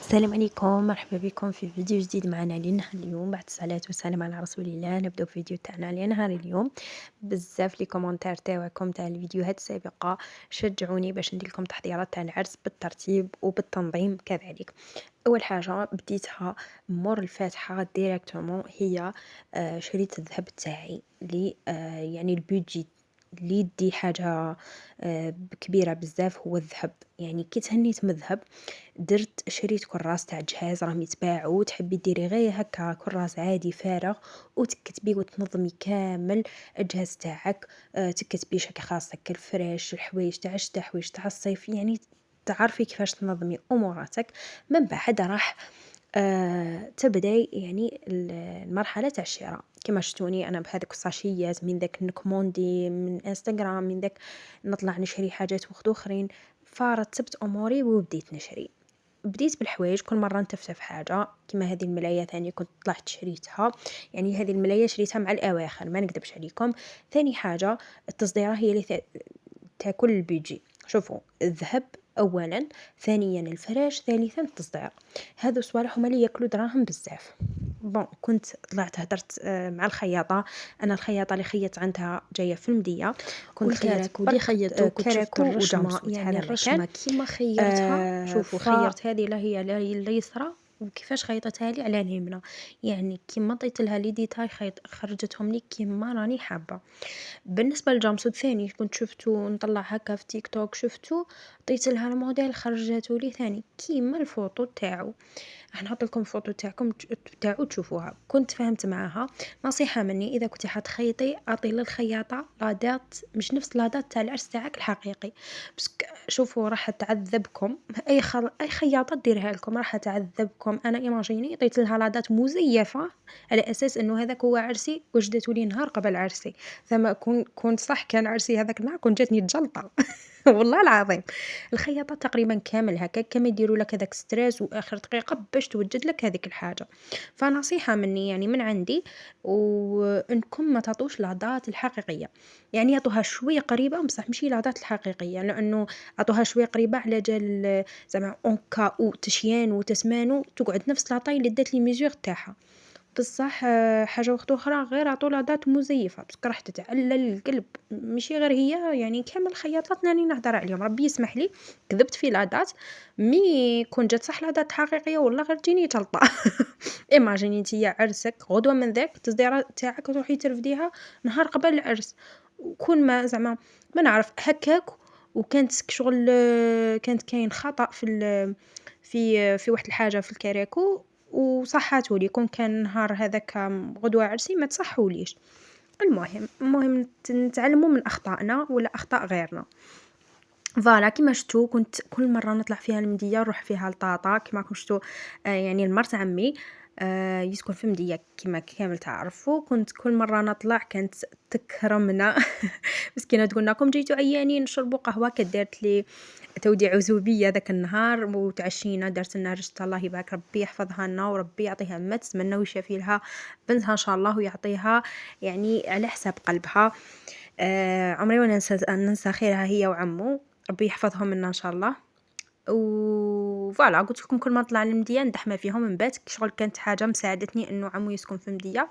السلام عليكم، مرحبا بكم في فيديو جديد معنا لنهار اليوم. بعد الصلاة والسلام على رسول الله نبدأ فيديو تاعنا لنهار اليوم. بزاف لي كومنتار تاعكم تاع الفيديوهات السابقة شجعوني باش ندير لكم تحضيرات تاع العرس بالترتيب وبالتنظيم كذلك. اول حاجه بديتها مور الفاتحه ديريكتومون هي شريت الذهب تاعي لي يعني البودجي اللي يدي حاجه كبيره بزاف هو الذهب. يعني كي تهنيت من الذهب درت شريت كراس تاع جهاز راهم يتباعوا، تحبي ديري غير هكا كراس عادي فارغ وتكتبي وتنظمي كامل الجهاز تاعك. تكتبي شكل خاصك الفراش الحوايج تاع الشتا حوايج تاع الصيف، يعني تعرفي كيفاش تنظمي اموراتك. من بعد راح تبداي يعني المرحله تاع الشراء. كما شفتوني انا بهذوك الساشيات من ذاك نكوموندي من انستغرام، من ذاك نطلع نشري حاجات اخرين. فرتبت اموري وبديت نشري. بديت بالحوايج، كل مره نتفت في حاجه كما هذه الملايه ثاني كنت طلعت شريتها. يعني هذه الملايه شريتها مع الاواخر ما نكذبش عليكم. ثاني حاجه التصديره هي اللي تاكل البيجي. شوفوا الذهب اولا، ثانيا الفراش، ثالثا التصدير. هذو صوالح هما اللي ياكلوا دراهم بزاف. بون كنت طلعت هدرت مع الخياطه. انا الخياطه اللي خيطت عندها جايه في المديه. كنت خيطت والكراكو اللي برك خيطوا كنت شفت كراكو الرشمه، وجامسوت يعني هذا مكان. الرشمه كيما خيرتها. شوفوا خيرت هذه لا هي اليسرى، وكيفاش خيطتها لي على اليمنى. يعني كيما عطيت لها لي ديتاي خرجتهم لي كيما راني حابه. بالنسبه للجامسوت ثاني كنت شفتو نطلع هكا في تيك توك، شفتو عطيت لها الموديل خرجته لي ثاني كيما الفوطو تاعو. راح نحط لكم الفوطو تاعو تشوفوها. كنت فهمت معاها نصيحه مني، اذا كنتي حتخيطي اعطي للخياطه لادات مش نفس لادات تاع العرس تاعك الحقيقي. بس شوفوا راح تعذبكم. اي خياطه ديرها لكم راح تعذبكم. انا ايماجيني عطيت لها لادات مزيفه على اساس انه هذاك هو عرسي، وجدته لي نهار قبل عرسي. ثم كنت صح كان عرسي هذاك النهار كنت جاتني الجلطه. والله العظيم. الخياطات تقريبا كامل هكا كما يديروا لك هذاك ستريس واخر دقيقه باش توجد لك هذيك الحاجه. فنصيحه مني يعني من عندي، وانكم ما تعطوش العادات الحقيقيه. يعني يعطوها شويه قريبه بصح ماشي العادات الحقيقيه، لانه عطوها شويه قريبه على جال زعما اون كا او تشيان وتسمانو تقعد نفس لاطاي اللي دات لي ميزور تاعها. بصح حاجة وحدة أخرى غير عطولها دات مزيفة باسكو راح تتعلل القلب. ماشي غير هي، يعني كامل الخياطات راني نهضر عليهم ربي يسمح لي كذبت في لادات. مي كون جات صح لادات حقيقية والله غير تجيني جلطة. ايماجيني نتيا عرسك غدوة من ذاك التصديرة تاعك تروحي ترفديها نهار قبل العرس. وكون ما زعما ما نعرف هكاك. وكانت شغل كانت كاين خطأ في واحد الحاجة في الكراكو وصحاتولي. كون كان نهار هذاك غدوة عرسي ما تصحوليش. المهم نتعلموا من أخطائنا ولا أخطاء غيرنا. فوالا كيما شفتوا كنت كل مرة نطلع فيها المدية نروح فيها لطاطا كيما راكم شفتوا. يعني المرت عمي يسكن في مدية كيما كامل تعرفوا. كنت كل مرة نطلع كانت تكرمنا. مسكينة تقول لكم جيتوا عيانين نشربوا قهوة. كدارت لي توديع عزوبية ذاك النهار وتعشينا، دارت لنا رشتة الله يبارك ربي يحفظها لنا وربي يعطيها ما تتمنى ويشافي لها بنتها ان شاء الله ويعطيها يعني على حساب قلبها. عمري ما ننسى خيرها هي وعمو، ربي يحفظهم لنا ان شاء الله. فوالا قلت لكم كل ما نطلع للمدية ندحمه فيهم نبات شغل. كانت حاجة مساعدتني انه عمو يسكن في المدية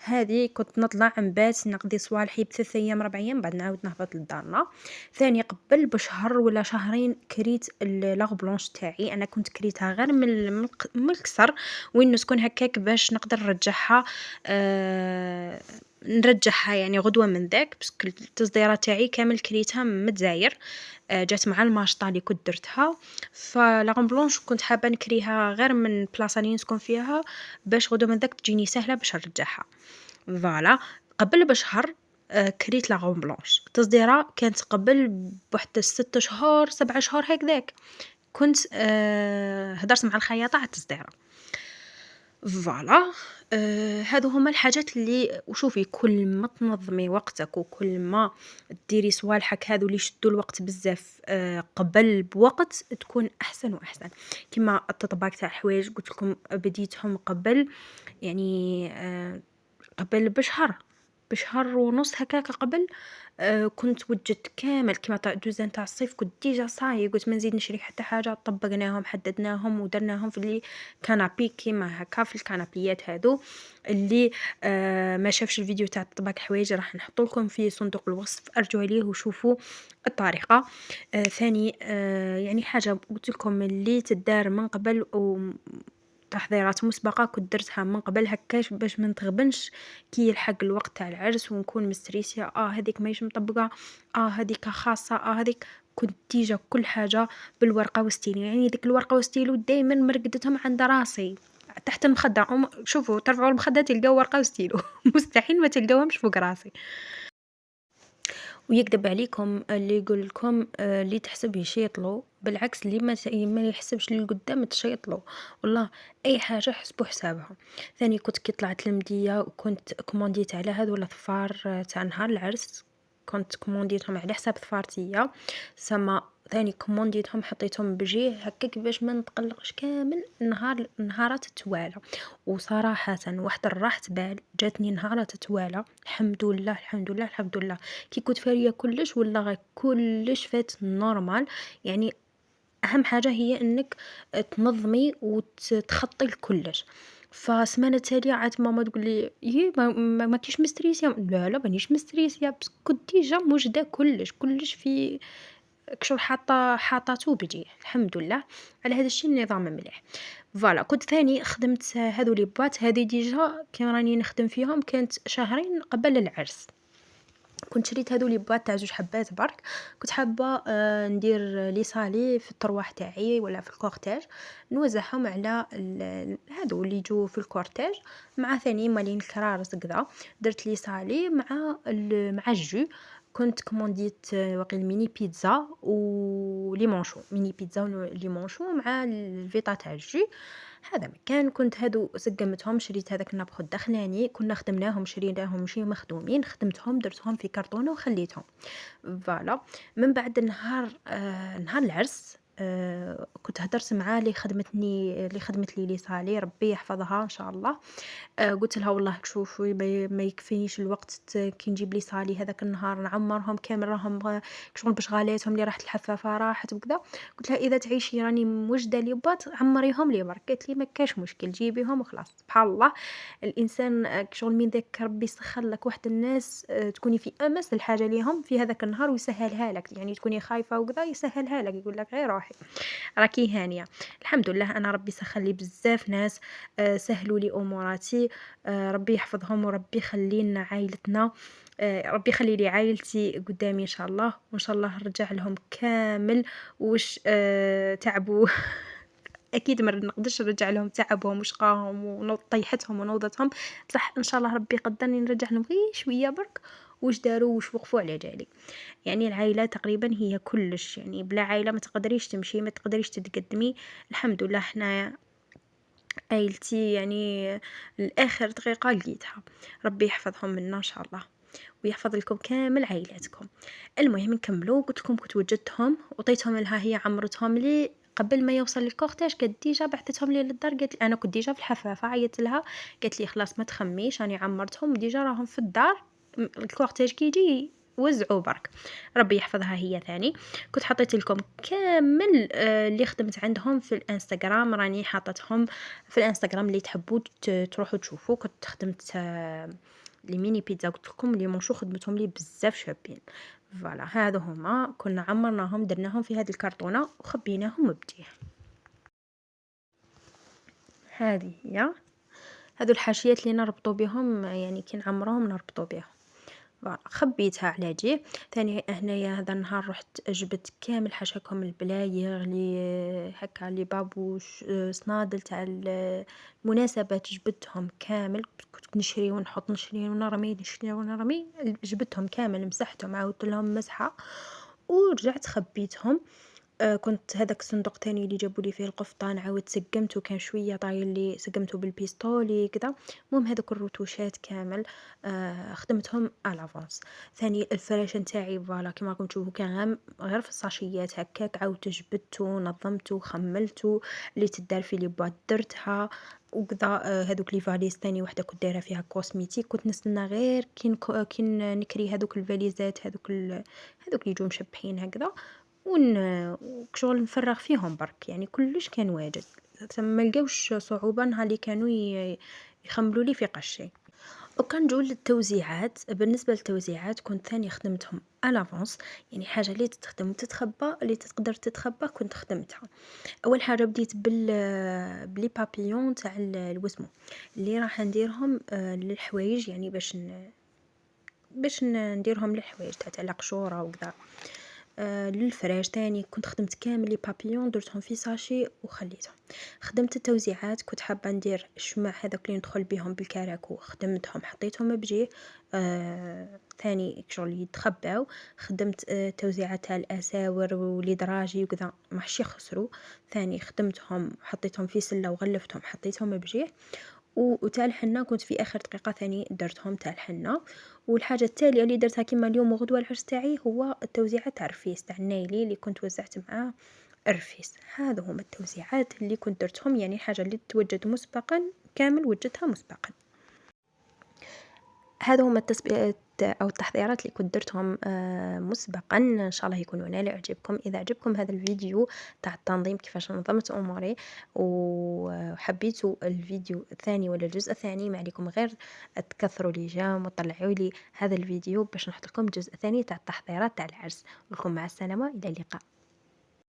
هذه. كنت نطلع نبات نقضي صوالحي ب3 ايام 4 ايام بعد نعاود نهبط لدارنا. ثاني قبل بشهر ولا شهرين كريت لاغ بلونش تاعي. انا كنت كريتها غير من الكسر وين نسكن هكاك باش نقدر نرجعها. نرجعها يعني غدوة من ذاك باسكو التصديرة تاعي كامل كريتها متزاير. جات مع الماشطة اللي كنت درتها. فلاغون بلونش كنت حابة نكريها غير من بلاصة اللي نسكن فيها باش غدوة من ذاك تجيني سهلة باش نرجعها. فوالا قبل بشهر كريت لاغون بلونش. التصديرة كانت قبل بواحد 6 شهور 7 شهور هكذاك. كنت هدرت مع الخياطة على التصديرة. فوالا هادو هما الحاجات اللي وشوفي كل ما تنظمي وقتك وكل ما ديري صوالحك هادو اللي يشدوا الوقت بزاف قبل بوقت تكون احسن واحسن. كما التطباق تاع الحوايج قلت لكم بديتهم قبل يعني قبل بشهر بشهر ونص هكاك قبل. كنت وجدت كامل كيما دوزان تاع الصيف، كنت ديجا صايي، قلت ما نزيد نشري حتى حاجة، طبقناهم حددناهم ودرناهم في اللي كنابي كيما هكا، في الكنابيات هادو اللي ما شافش الفيديو تاع طباق حوايج راح نحطو لكم في صندوق الوصف، ارجعوا ليه وشوفوا الطريقة. ثاني يعني حاجة قلت لكم اللي تدار من قبل، و تحضيرات مسبقة كنت درتها من قبل هكاش باش ما نتغبنش كي يلحق الوقت تاع العرس ونكون مستريسية، هذيك ماهيش مطبقة، هذيك خاصة، هذيك. كنت ديجا كل حاجة بالورقة وستيلو، يعني ديك الورقة وستيلو دايما مرقدتهم عند راسي تحت المخدة. شوفوا ترفعوا المخدة تلقاو ورقة وستيلو مستحيل ما تلقاوهمش فوق راسي. ويكذب عليكم اللي يقول لكم اللي تحسب يشيطلو، بالعكس اللي ما يحسبش اللي قدام تشيطلو، والله اي حاجه حسبوا حسابها. ثاني كنت كي طلعت المديه وكنت كومونديت على هذو الظفار تاع نهار العرس، كنت كومونديتهم على حساب ظفارتية سما. ثاني كومونديتهم حطيتهم بجيه هكاك باش ما نتقلقش كامل نهارات التوالى. وصراحه واحد الراحة بال جاتني نهارات التوالى، الحمد لله الحمد لله الحمد لله. كي كنت فاريه كلش ولا غير كلش فات نورمال. يعني اهم حاجه هي انك تنظمي وتخطي لكلش. فالسمانه التاليه عاد ماما تقول لي يي ما كيش مستريسيه، لا لا مانيش مستريسيه، بس كنت ديجا موجده كلش في كشغل حاطاتو بجيه الحمد لله. على هذا الشيء النظام مليح. فوالا كنت ثاني خدمت هذو لي بواط هذه ديجا كي راني نخدم فيهم كانت شهرين قبل العرس. كنت شريت هذو لي بواط تاع 2 حبات برك. كنت حابه ندير لي صالي في الطرواح تاعي ولا في الكورتاج، نوزعهم على هذو اللي يجوا في الكورتاج، مع ثاني مالين الكرارس كذا. درت لي صالي مع الجو. كنت كومونديت واقيلا ميني بيتزا وليمونشو، ميني بيتزا وليمونشو مع الفيطا تاع الجو. هذا مكان كنت هادو سقمتهم، شريت هذاك النابخو الدخلاني، كنا خدمناهم شريناهم ماشي مخدومين، خدمتهم درتهم في كرتونه وخليتهم. فوالا من بعد نهار العرس كنت هدرت مع اللي خدمت لي صالي ربي يحفظها ان شاء الله. قلت لها والله شوفي ما يكفينيش الوقت كي نجيب لي صالي هذاك النهار نعمرهم كامل، راهم شغل باش غاليتهم اللي راحت الحفافه راحت وكذا. قلت لها اذا تعيشي راني موجده لي بات عمريهم لي برك. قالت لي ما كاش مشكل جيبيهم وخلاص. سبحان الله الانسان شغل من ذاك ربي يسخر لك واحد الناس تكوني في امس الحاجه ليهم في هذاك النهار ويسهلها لك، يعني تكوني خايفه وكذا يسهلها لك، يقول لك غير روحي راكي هانيه. الحمد لله انا ربي سخر لي بزاف ناس سهلوا لي اموراتي. ربي يحفظهم وربي يخلي لنا عائلتنا. ربي يخلي لي عائلتي قدامي ان شاء الله، وان شاء الله نرجع لهم كامل وش تعبوا اكيد ما نقدرش نرجع لهم تعبهم وشقاهم وطيحتهم ونوضتهم، صح ان شاء الله ربي يقدرني نرجع لهم غير شويه برك واش داروا واش وقفوا على جالي. يعني العائله تقريبا هي كلش، يعني بلا عائله ما تقدريش تمشي ما تقدريش تتقدمي. الحمد لله حنا عائلتي يعني الاخر دقيقه لقيتها. ربي يحفظهم منا ان شاء الله ويحفظ لكم كامل عائلاتكم. المهم نكملوا. قلت لكم كنت وجدتهم وعطيتهم لها، هي عمرتهم لي قبل ما يوصل الكورتاج، كانت ديجا بعثتهم لي للدار. قالت لي انا كنت ديجا في الحفافه، عيطت لها قالت لي خلاص ما تخميش راني عمرتهم ديجا راهم في الدار، الكورتاج كي يجي وزعوا برك. ربي يحفظها هي ثاني. كنت حطيت لكم كامل اللي خدمت عندهم في الانستغرام، راني حاطتهم في الانستغرام اللي تحبوا تروحوا تشوفوا. كنت خدمت لي ميني بيتزا قلت لكم لي مونشو خدمتهم لي بزاف شابين. فوالا هادو هما كنا عمرناهم درناهم في هذه الكرتونه وخبيناهم بديه. هذه هي هادو الحاشيات اللي نربطوا بهم، يعني كي نعمروهم نربطوا بهم. فوالا خبيتها على جيه. ثاني هنايا هذا النهار رحت جبت كامل حاشاكم البلايغ لي هكا لي بابوش صنادل تاع المناسبات جبتهم كامل. كنت نشري ونحط نشري ونرمي نشري ونرمي، جبتهم كامل مسحتهم عاودت لهم مسحه ورجعت خبيتهم. كنت هذاك الصندوق تاني اللي جابوا لي فيه القفطان عاود سقمته، كان شوية طاير لي سقمته بالبيستولي كذا. المهم هذوك الروتوشات كامل خدمتهم على l'avance. ثاني الفراش نتاعي فوالا كيما راكم تشوفوا كان غير في الساشيات هكاك، عاودت جبدته نظمته خملته، اللي تدار في لي بواط درتها وكذا. هذوك لي فاليز تاني وحده كنت دايره فيها كوسميتيك، كنت نستنى غير كي نكري هذوك الفاليزات هذوك اللي يجوا مشبحين هكذا وكشغل نفرّغ فيهم برك، يعني كلش كان واجد، ما لقاوش صعوبة نهار اللي كانوا يخملوا لي في قشي. وكان نجو للتوزيعات، بالنسبة للتوزيعات كنت ثاني خدمتهم à l'avance، يعني حاجة اللي تتخدم وتتخبى، اللي تقدر تتخبى كنت خدمتها. أول حاجة بديت بلي بابيون تاع الوسمو اللي راح نديرهم للحوايج، يعني باش نديرهم للحوايج تاع القشورة وكذا. للفراش تاني كنت خدمت كامل لي بابيون درتهم في ساشي وخليتهم. خدمت التوزيعات كنت حابة ندير الشمع هذاك اللي ندخل بيهم بالكراكو، خدمتهم حطيتهم بجيه ثاني شغل يتخباو. خدمت توزيعات تاع الاساور ولي دراجي وكذا ماحش يخسروا، ثاني خدمتهم حطيتهم في سلة وغلفتهم حطيتهم بجيه. وتاع الحنة كنت في آخر دقيقة ثاني درتهم تاع الحنة. والحاجة التالية اللي درتها كيما اليوم وغدوة العرس تاعي هو التوزيعات تاع الرفيس تاع النايلي اللي كنت وزعت معاه الرفيس. هذا هما التوزيعات اللي كنت درتهم، يعني الحاجة اللي توجد مسبقا كامل وجدتها مسبقا. هذا هما أو التحضيرات اللي كنت درتهم مسبقا. إن شاء الله يكونوا نال إعجابكم. إذا عجبكم هذا الفيديو تاع التنظيم كيفاش نظمت أموري وحبيتوا الفيديو الثاني ولا الجزء الثاني، ما عليكم غير تكثروا لي جام وطلعوا لي هذا الفيديو باش نحط لكم الجزء الثاني تاع التحضيرات تاع العرس. لكم مع السلامة، إلى اللقاء.